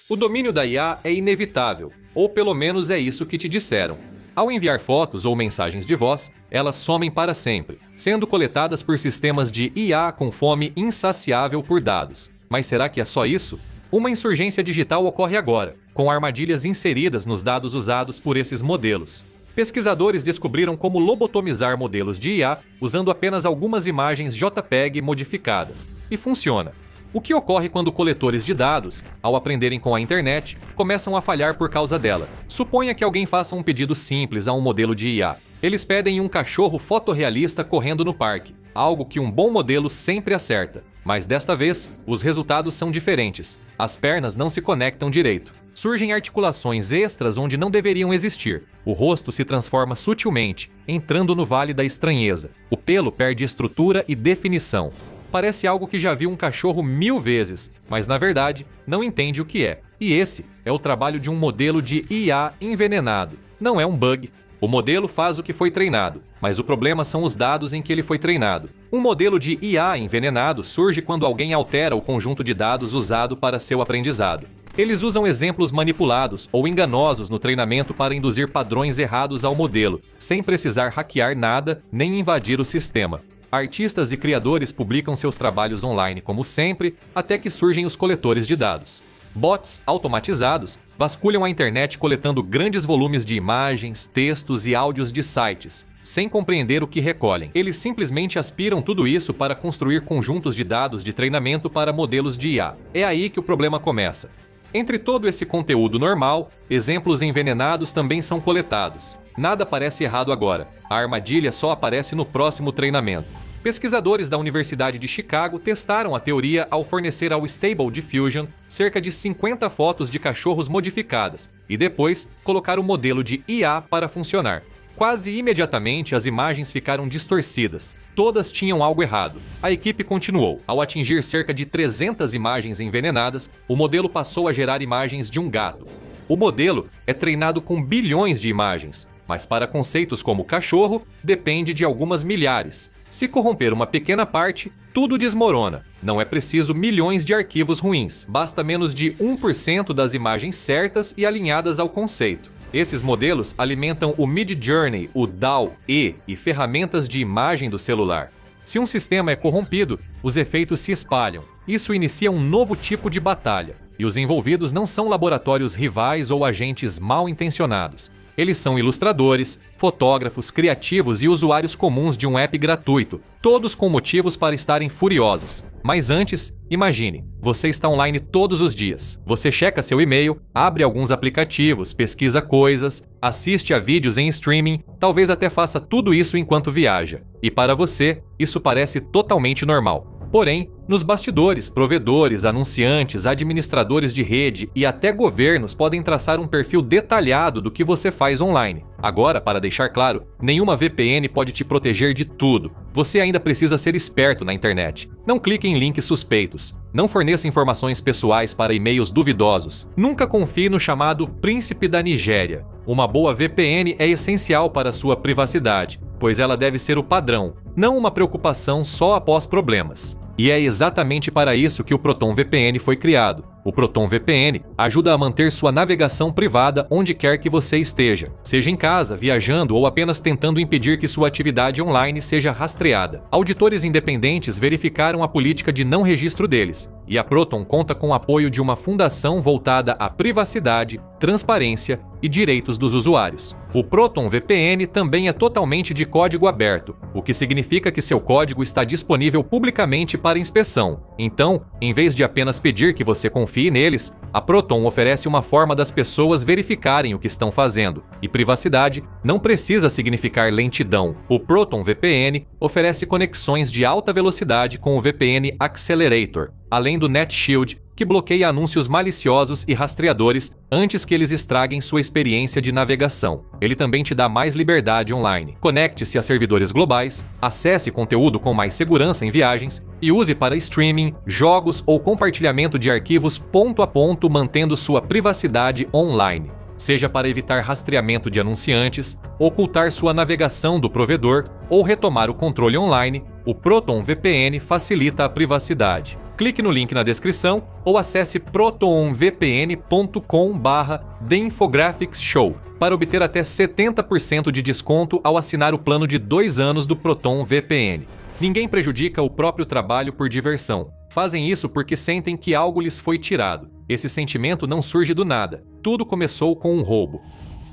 O domínio da IA é inevitável, ou pelo menos é isso que te disseram. Ao enviar fotos ou mensagens de voz, elas somem para sempre, sendo coletadas por sistemas de IA com fome insaciável por dados. Mas será que é só isso? Uma insurgência digital ocorre agora, com armadilhas inseridas nos dados usados por esses modelos. Pesquisadores descobriram como lobotomizar modelos de IA usando apenas algumas imagens JPEG modificadas. E funciona. O que ocorre quando coletores de dados, ao aprenderem com a internet, começam a falhar por causa dela? Suponha que alguém faça um pedido simples a um modelo de IA. Eles pedem um cachorro fotorrealista correndo no parque, algo que um bom modelo sempre acerta. Mas desta vez, os resultados são diferentes. As pernas não se conectam direito. Surgem articulações extras onde não deveriam existir. O rosto se transforma sutilmente, entrando no vale da estranheza. O pelo perde estrutura e definição. Parece algo que já viu um cachorro 1000 vezes, mas na verdade não entende o que é. E esse é o trabalho de um modelo de IA envenenado. Não é um bug. O modelo faz o que foi treinado, mas o problema são os dados em que ele foi treinado. Um modelo de IA envenenado surge quando alguém altera o conjunto de dados usado para seu aprendizado. Eles usam exemplos manipulados ou enganosos no treinamento para induzir padrões errados ao modelo, sem precisar hackear nada nem invadir o sistema. Artistas e criadores publicam seus trabalhos online como sempre, até que surgem os coletores de dados. Bots automatizados vasculham a internet coletando grandes volumes de imagens, textos e áudios de sites, sem compreender o que recolhem. Eles simplesmente aspiram tudo isso para construir conjuntos de dados de treinamento para modelos de IA. É aí que o problema começa. Entre todo esse conteúdo normal, exemplos envenenados também são coletados. Nada parece errado agora. A armadilha só aparece no próximo treinamento. Pesquisadores da Universidade de Chicago testaram a teoria ao fornecer ao Stable Diffusion cerca de 50 fotos de cachorros modificadas e depois colocar o modelo de IA para funcionar. Quase imediatamente as imagens ficaram distorcidas. Todas tinham algo errado. A equipe continuou. Ao atingir cerca de 300 imagens envenenadas, o modelo passou a gerar imagens de um gato. O modelo é treinado com bilhões de imagens, mas para conceitos como cachorro, depende de algumas milhares. Se corromper uma pequena parte, tudo desmorona. Não é preciso milhões de arquivos ruins, basta menos de 1% das imagens certas e alinhadas ao conceito. Esses modelos alimentam o Midjourney, o DALL-E e ferramentas de imagem do celular. Se um sistema é corrompido, os efeitos se espalham. Isso inicia um novo tipo de batalha. E os envolvidos não são laboratórios rivais ou agentes mal intencionados. Eles são ilustradores, fotógrafos, criativos e usuários comuns de um app gratuito, todos com motivos para estarem furiosos. Mas antes, imagine, você está online todos os dias. Você checa seu e-mail, abre alguns aplicativos, pesquisa coisas, assiste a vídeos em streaming, talvez até faça tudo isso enquanto viaja. E para você, isso parece totalmente normal. Porém, nos bastidores, provedores, anunciantes, administradores de rede e até governos podem traçar um perfil detalhado do que você faz online. Agora, para deixar claro, nenhuma VPN pode te proteger de tudo. Você ainda precisa ser esperto na internet. Não clique em links suspeitos. Não forneça informações pessoais para e-mails duvidosos. Nunca confie no chamado Príncipe da Nigéria. Uma boa VPN é essencial para sua privacidade, pois ela deve ser o padrão, não uma preocupação só após problemas. E é exatamente para isso que o Proton VPN foi criado. O Proton VPN ajuda a manter sua navegação privada onde quer que você esteja, seja em casa, viajando ou apenas tentando impedir que sua atividade online seja rastreada. Auditores independentes verificaram a política de não registro deles, e a Proton conta com o apoio de uma fundação voltada à privacidade, transparência e direitos dos usuários. O Proton VPN também é totalmente de código aberto, o que significa que seu código está disponível publicamente para inspeção. Então, em vez de apenas pedir que você confie neles, a Proton oferece uma forma das pessoas verificarem o que estão fazendo. E privacidade não precisa significar lentidão. O Proton VPN oferece conexões de alta velocidade com o VPN Accelerator, além do NetShield, que bloqueia anúncios maliciosos e rastreadores antes que eles estraguem sua experiência de navegação. Ele também te dá mais liberdade online. Conecte-se a servidores globais, acesse conteúdo com mais segurança em viagens e use para streaming, jogos ou compartilhamento de arquivos ponto a ponto, mantendo sua privacidade online. seja para evitar rastreamento de anunciantes, ocultar sua navegação do provedor ou retomar o controle online. O Proton VPN facilita a privacidade. Clique no link na descrição ou acesse protonvpn.com/The Infographics Show para obter até 70% de desconto ao assinar o plano de 2 anos do Proton VPN. Ninguém prejudica o próprio trabalho por diversão. Fazem isso porque sentem que algo lhes foi tirado. Esse sentimento não surge do nada. Tudo começou com um roubo.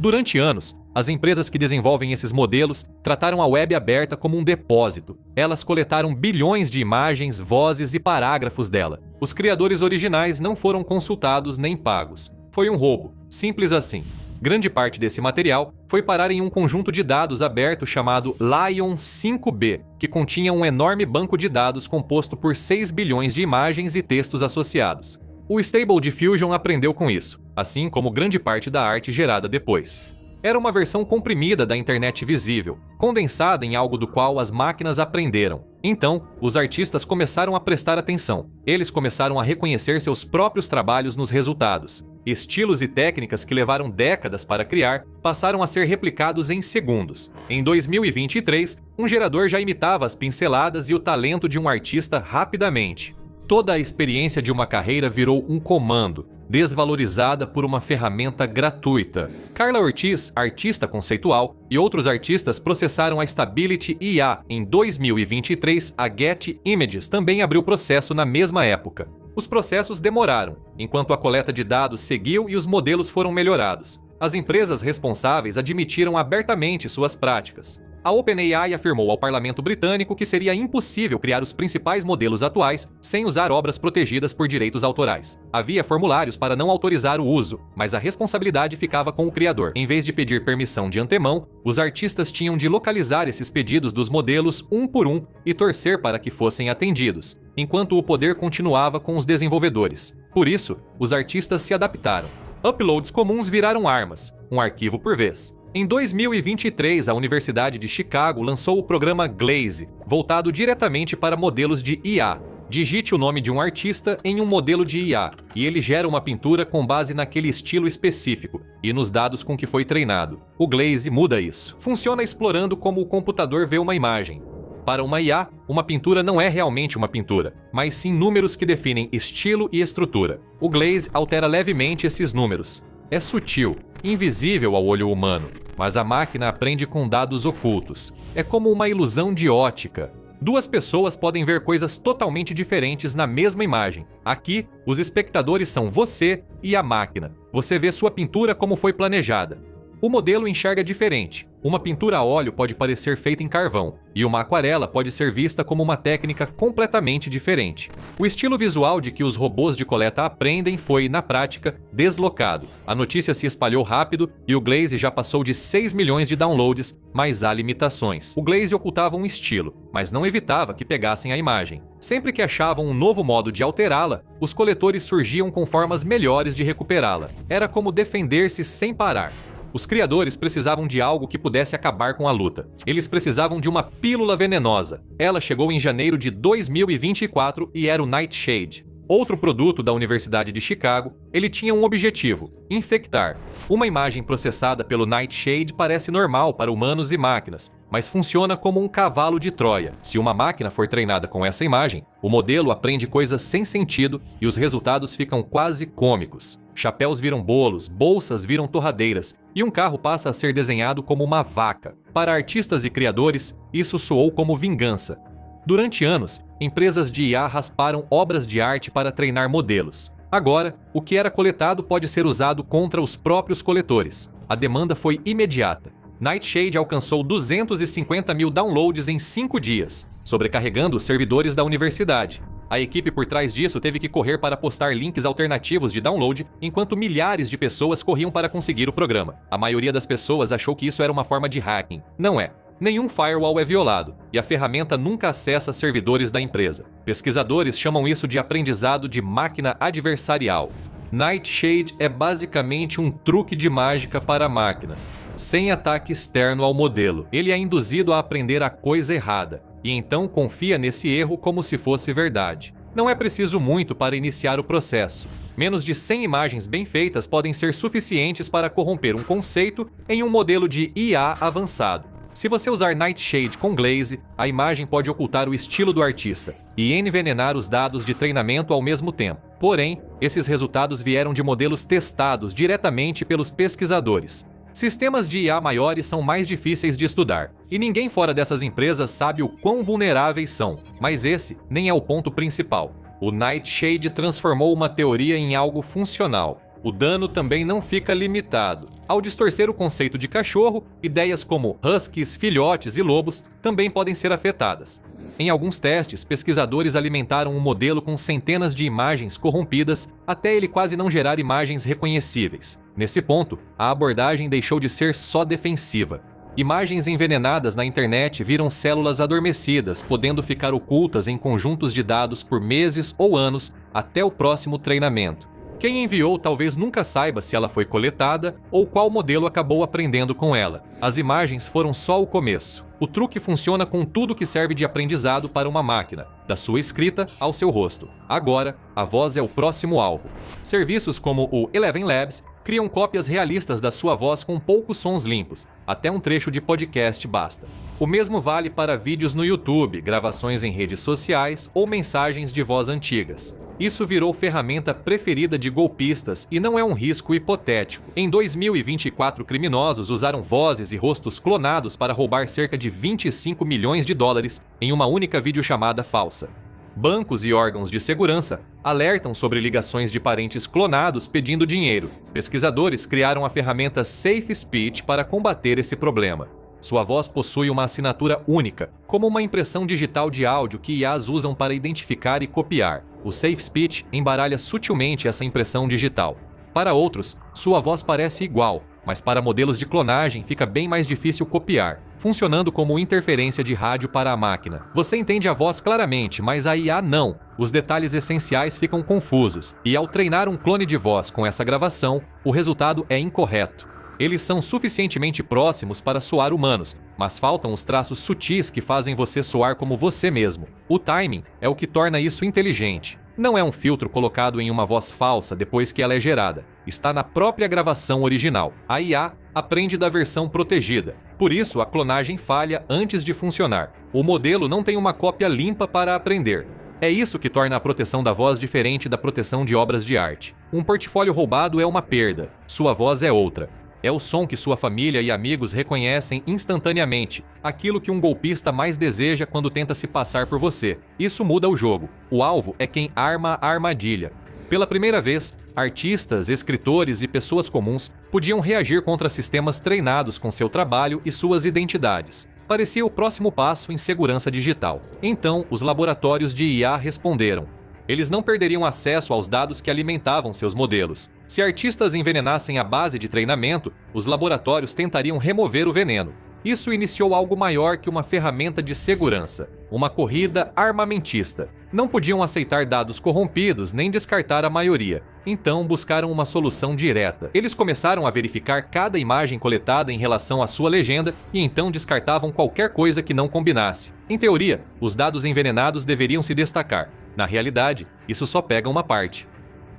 Durante anos, as empresas que desenvolvem esses modelos trataram a web aberta como um depósito. Elas coletaram bilhões de imagens, vozes e parágrafos dela. Os criadores originais não foram consultados nem pagos. Foi um roubo, simples assim. Grande parte desse material foi parar em um conjunto de dados aberto chamado Lion 5B, que continha um enorme banco de dados composto por 6 bilhões de imagens e textos associados. O Stable Diffusion aprendeu com isso, assim como grande parte da arte gerada depois. Era uma versão comprimida da internet visível, condensada em algo do qual as máquinas aprenderam. Então, os artistas começaram a prestar atenção. Eles começaram a reconhecer seus próprios trabalhos nos resultados. Estilos e técnicas que levaram décadas para criar passaram a ser replicados em segundos. Em 2023, um gerador já imitava as pinceladas e o talento de um artista rapidamente. Toda a experiência de uma carreira virou um comando, desvalorizada por uma ferramenta gratuita. Carla Ortiz, artista conceitual, e outros artistas processaram a Stability IA. Em 2023, a Getty Images também abriu processo na mesma época. Os processos demoraram, enquanto a coleta de dados seguiu e os modelos foram melhorados. As empresas responsáveis admitiram abertamente suas práticas. A OpenAI afirmou ao parlamento britânico que seria impossível criar os principais modelos atuais sem usar obras protegidas por direitos autorais. Havia formulários para não autorizar o uso, mas a responsabilidade ficava com o criador. Em vez de pedir permissão de antemão, os artistas tinham de localizar esses pedidos dos modelos um por um e torcer para que fossem atendidos, enquanto o poder continuava com os desenvolvedores. Por isso, os artistas se adaptaram. Uploads comuns viraram armas, um arquivo por vez. Em 2023, a Universidade de Chicago lançou o programa Glaze, voltado diretamente para modelos de IA. Digite o nome de um artista em um modelo de IA, e ele gera uma pintura com base naquele estilo específico e nos dados com que foi treinado. O Glaze muda isso. Funciona explorando como o computador vê uma imagem. Para uma IA, uma pintura não é realmente uma pintura, mas sim números que definem estilo e estrutura. O Glaze altera levemente esses números. É sutil, invisível ao olho humano, mas a máquina aprende com dados ocultos. É como uma ilusão de ótica. Duas pessoas podem ver coisas totalmente diferentes na mesma imagem. Aqui, os espectadores são você e a máquina. Você vê sua pintura como foi planejada. O modelo enxerga diferente. Uma pintura a óleo pode parecer feita em carvão, e uma aquarela pode ser vista como uma técnica completamente diferente. O estilo visual de que os robôs de coleta aprendem foi, na prática, deslocado. A notícia se espalhou rápido e o Glaze já passou de 6 milhões de downloads, mas há limitações. O Glaze ocultava um estilo, mas não evitava que pegassem a imagem. Sempre que achavam um novo modo de alterá-la, os coletores surgiam com formas melhores de recuperá-la. Era como defender-se sem parar. Os criadores precisavam de algo que pudesse acabar com a luta. Eles precisavam de uma pílula venenosa. Ela chegou em janeiro de 2024 e era o Nightshade. Outro produto da Universidade de Chicago, ele tinha um objetivo: infectar. Uma imagem processada pelo Nightshade parece normal para humanos e máquinas, mas funciona como um cavalo de Troia. Se uma máquina for treinada com essa imagem, o modelo aprende coisas sem sentido e os resultados ficam quase cômicos. Chapéus viram bolos, bolsas viram torradeiras, e um carro passa a ser desenhado como uma vaca. Para artistas e criadores, isso soou como vingança. Durante anos, empresas de IA rasparam obras de arte para treinar modelos. Agora, o que era coletado pode ser usado contra os próprios coletores. A demanda foi imediata. Nightshade alcançou 250 mil downloads em 5 dias, sobrecarregando os servidores da universidade. A equipe por trás disso teve que correr para postar links alternativos de download, enquanto milhares de pessoas corriam para conseguir o programa. A maioria das pessoas achou que isso era uma forma de hacking. Não é. Nenhum firewall é violado, e a ferramenta nunca acessa servidores da empresa. Pesquisadores chamam isso de aprendizado de máquina adversarial. Nightshade é basicamente um truque de mágica para máquinas, sem ataque externo ao modelo. Ele é induzido a aprender a coisa errada, e então confia nesse erro como se fosse verdade. Não é preciso muito para iniciar o processo. Menos de 100 imagens bem feitas podem ser suficientes para corromper um conceito em um modelo de IA avançado. Se você usar Nightshade com glaze, a imagem pode ocultar o estilo do artista e envenenar os dados de treinamento ao mesmo tempo. Porém, esses resultados vieram de modelos testados diretamente pelos pesquisadores. Sistemas de IA maiores são mais difíceis de estudar, e ninguém fora dessas empresas sabe o quão vulneráveis são, mas esse nem é o ponto principal. O Nightshade transformou uma teoria em algo funcional. O dano também não fica limitado. Ao distorcer o conceito de cachorro, ideias como huskies, filhotes e lobos também podem ser afetadas. Em alguns testes, pesquisadores alimentaram um modelo com centenas de imagens corrompidas até ele quase não gerar imagens reconhecíveis. Nesse ponto, a abordagem deixou de ser só defensiva. Imagens envenenadas na internet viram células adormecidas, podendo ficar ocultas em conjuntos de dados por meses ou anos até o próximo treinamento. Quem enviou talvez nunca saiba se ela foi coletada ou qual modelo acabou aprendendo com ela. As imagens foram só o começo. O truque funciona com tudo que serve de aprendizado para uma máquina, da sua escrita ao seu rosto. Agora, a voz é o próximo alvo. Serviços como o Eleven Labs criam cópias realistas da sua voz com poucos sons limpos. Até um trecho de podcast basta. O mesmo vale para vídeos no YouTube, gravações em redes sociais ou mensagens de voz antigas. Isso virou ferramenta preferida de golpistas e não é um risco hipotético. Em 2024, criminosos usaram vozes e rostos clonados para roubar cerca de 25 milhões de dólares em uma única videochamada falsa. Bancos e órgãos de segurança alertam sobre ligações de parentes clonados pedindo dinheiro. Pesquisadores criaram a ferramenta Safe Speech para combater esse problema. Sua voz possui uma assinatura única, como uma impressão digital de áudio que IAs usam para identificar e copiar. O Safe Speech embaralha sutilmente essa impressão digital. Para outros, sua voz parece igual, mas para modelos de clonagem fica bem mais difícil copiar, funcionando como interferência de rádio para a máquina. Você entende a voz claramente, mas a IA não. Os detalhes essenciais ficam confusos, e ao treinar um clone de voz com essa gravação, o resultado é incorreto. Eles são suficientemente próximos para soar humanos, mas faltam os traços sutis que fazem você soar como você mesmo. O timing é o que torna isso inteligente. Não é um filtro colocado em uma voz falsa depois que ela é gerada. Está na própria gravação original. A IA aprende da versão protegida. Por isso, a clonagem falha antes de funcionar. O modelo não tem uma cópia limpa para aprender. É isso que torna a proteção da voz diferente da proteção de obras de arte. Um portfólio roubado é uma perda. Sua voz é outra. É o som que sua família e amigos reconhecem instantaneamente, aquilo que um golpista mais deseja quando tenta se passar por você. Isso muda o jogo. O alvo é quem arma a armadilha. Pela primeira vez, artistas, escritores e pessoas comuns podiam reagir contra sistemas treinados com seu trabalho e suas identidades. Parecia o próximo passo em segurança digital. Então, os laboratórios de IA responderam. Eles não perderiam acesso aos dados que alimentavam seus modelos. Se artistas envenenassem a base de treinamento, os laboratórios tentariam remover o veneno. Isso iniciou algo maior que uma ferramenta de segurança, uma corrida armamentista. Não podiam aceitar dados corrompidos nem descartar a maioria, então buscaram uma solução direta. Eles começaram a verificar cada imagem coletada em relação à sua legenda e então descartavam qualquer coisa que não combinasse. Em teoria, os dados envenenados deveriam se destacar. Na realidade, isso só pega uma parte.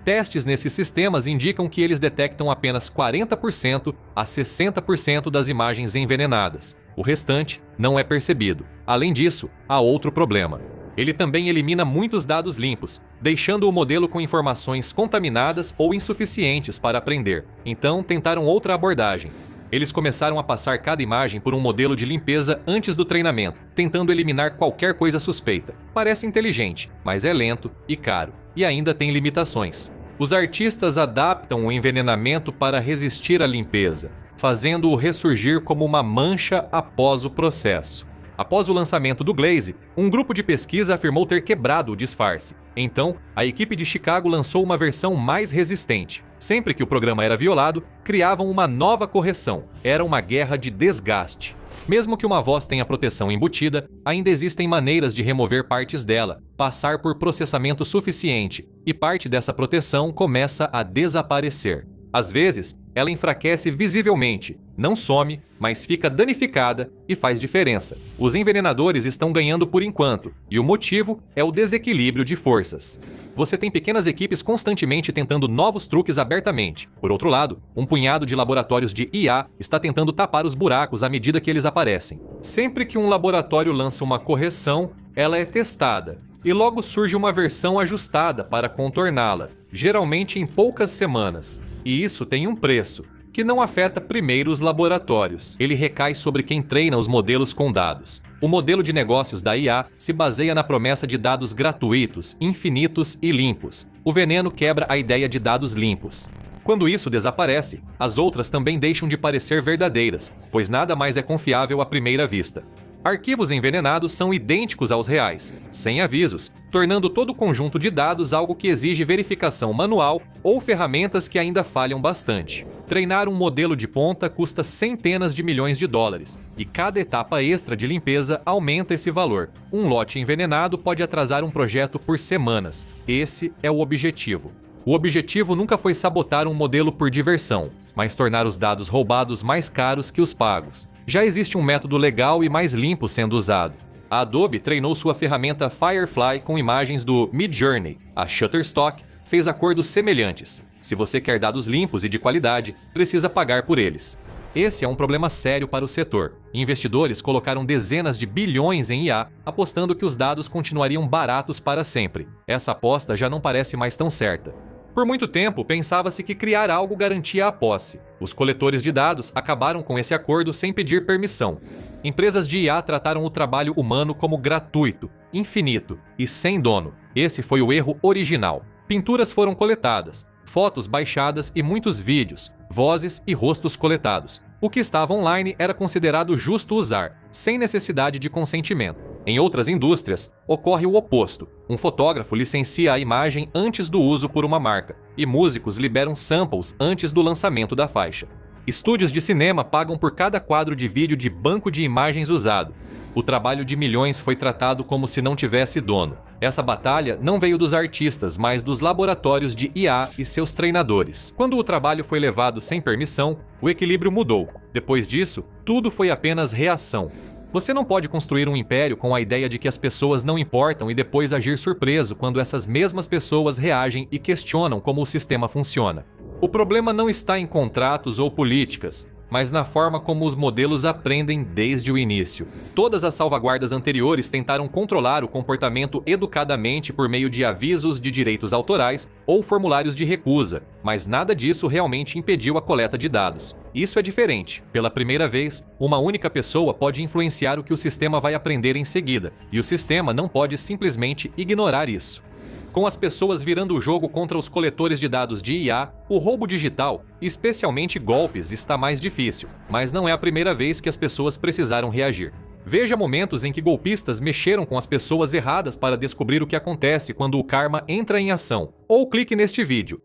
Testes nesses sistemas indicam que eles detectam apenas 40% a 60% das imagens envenenadas. O restante não é percebido. Além disso, há outro problema. Ele também elimina muitos dados limpos, deixando o modelo com informações contaminadas ou insuficientes para aprender. Então, tentaram outra abordagem. Eles começaram a passar cada imagem por um modelo de limpeza antes do treinamento, tentando eliminar qualquer coisa suspeita. Parece inteligente, mas é lento e caro, e ainda tem limitações. Os artistas adaptam o envenenamento para resistir à limpeza, fazendo-o ressurgir como uma mancha após o processo. Após o lançamento do Glaze, um grupo de pesquisa afirmou ter quebrado o disfarce. Então, a equipe de Chicago lançou uma versão mais resistente. Sempre que o programa era violado, criavam uma nova correção. Era uma guerra de desgaste. Mesmo que uma voz tenha proteção embutida, ainda existem maneiras de remover partes dela, passar por processamento suficiente, e parte dessa proteção começa a desaparecer. Às vezes, ela enfraquece visivelmente, não some, mas fica danificada e faz diferença. Os envenenadores estão ganhando por enquanto, e o motivo é o desequilíbrio de forças. Você tem pequenas equipes constantemente tentando novos truques abertamente. Por outro lado, um punhado de laboratórios de IA está tentando tapar os buracos à medida que eles aparecem. Sempre que um laboratório lança uma correção, ela é testada, e logo surge uma versão ajustada para contorná-la, geralmente em poucas semanas. E isso tem um preço, que não afeta primeiro os laboratórios. Ele recai sobre quem treina os modelos com dados. O modelo de negócios da IA se baseia na promessa de dados gratuitos, infinitos e limpos. O veneno quebra a ideia de dados limpos. Quando isso desaparece, as outras também deixam de parecer verdadeiras, pois nada mais é confiável à primeira vista. Arquivos envenenados são idênticos aos reais, sem avisos, tornando todo o conjunto de dados algo que exige verificação manual ou ferramentas que ainda falham bastante. Treinar um modelo de ponta custa centenas de milhões de dólares, e cada etapa extra de limpeza aumenta esse valor. Um lote envenenado pode atrasar um projeto por semanas. Esse é o objetivo. O objetivo nunca foi sabotar um modelo por diversão, mas tornar os dados roubados mais caros que os pagos. Já existe um método legal e mais limpo sendo usado. A Adobe treinou sua ferramenta Firefly com imagens do Midjourney. A Shutterstock fez acordos semelhantes. Se você quer dados limpos e de qualidade, precisa pagar por eles. Esse é um problema sério para o setor. Investidores colocaram dezenas de bilhões em IA, apostando que os dados continuariam baratos para sempre. Essa aposta já não parece mais tão certa. Por muito tempo, pensava-se que criar algo garantia a posse. Os coletores de dados acabaram com esse acordo sem pedir permissão. Empresas de IA trataram o trabalho humano como gratuito, infinito e sem dono. Esse foi o erro original. Pinturas foram coletadas, fotos baixadas e muitos vídeos, vozes e rostos coletados. O que estava online era considerado justo usar, sem necessidade de consentimento. Em outras indústrias, ocorre o oposto. Um fotógrafo licencia a imagem antes do uso por uma marca, e músicos liberam samples antes do lançamento da faixa. Estúdios de cinema pagam por cada quadro de vídeo de banco de imagens usado. O trabalho de milhões foi tratado como se não tivesse dono. Essa batalha não veio dos artistas, mas dos laboratórios de IA e seus treinadores. Quando o trabalho foi levado sem permissão, o equilíbrio mudou. Depois disso, tudo foi apenas reação. Você não pode construir um império com a ideia de que as pessoas não importam e depois agir surpreso quando essas mesmas pessoas reagem e questionam como o sistema funciona. O problema não está em contratos ou políticas, mas na forma como os modelos aprendem desde o início. Todas as salvaguardas anteriores tentaram controlar o comportamento educadamente por meio de avisos de direitos autorais ou formulários de recusa, mas nada disso realmente impediu a coleta de dados. Isso é diferente. Pela primeira vez, uma única pessoa pode influenciar o que o sistema vai aprender em seguida, e o sistema não pode simplesmente ignorar isso. Com as pessoas virando o jogo contra os coletores de dados de IA, o roubo digital, especialmente golpes, está mais difícil, mas não é a primeira vez que as pessoas precisaram reagir. Veja momentos em que golpistas mexeram com as pessoas erradas para descobrir o que acontece quando o karma entra em ação. Ou clique neste vídeo.